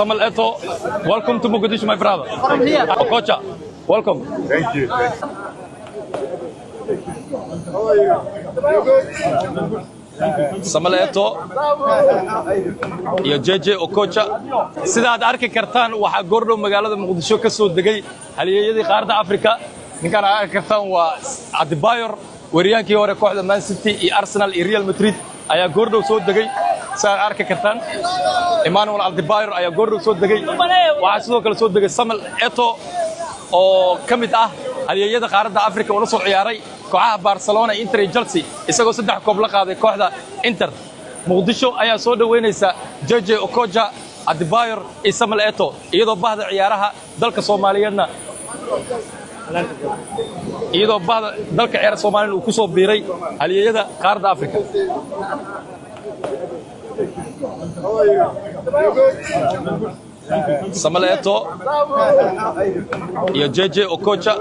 Samuel Eto'o, welcome to Mogadishu, my brother. From here. Okocha, welcome. Thank you. How are you? Good? Samuel Eto'o iyo JJ Okocha sida aad arki kartaan waxa goordhow magaalada Muqdisho ka soo degay halyeeyadii qaarada Afrika ninkan aad arki kartaan waa Adebayor wariyaankii hore kooxda Man City iyo Arsenal iyo Real Madrid ayaa goordhow soo degay sida aad arki kartaan Emmanuel Adebayor ayaa goordhow soo degay waxa sidoo kale soo degay Samuel Eto'o oo kamid ah halyeeyada qaarada Afrika oo la soo ciyaaray kooxaha Barcelona Inter iyo Chelsea isagoo 3 koob la qaaday kooxda Inter Muqdisho ayaa soo dhaweynaysa JJ Okocha Adebayor iyo Samuel Eto'o iyadoo bahda ciyaaraha dalka Soomaaliyeedna iyadoo bahda dalka ciyaaraha Soomaaliyeed uu ku soo biiray halyeeyada qaarada Afrika How are you? Good? Samuel Eto'o iyo JJ Okocha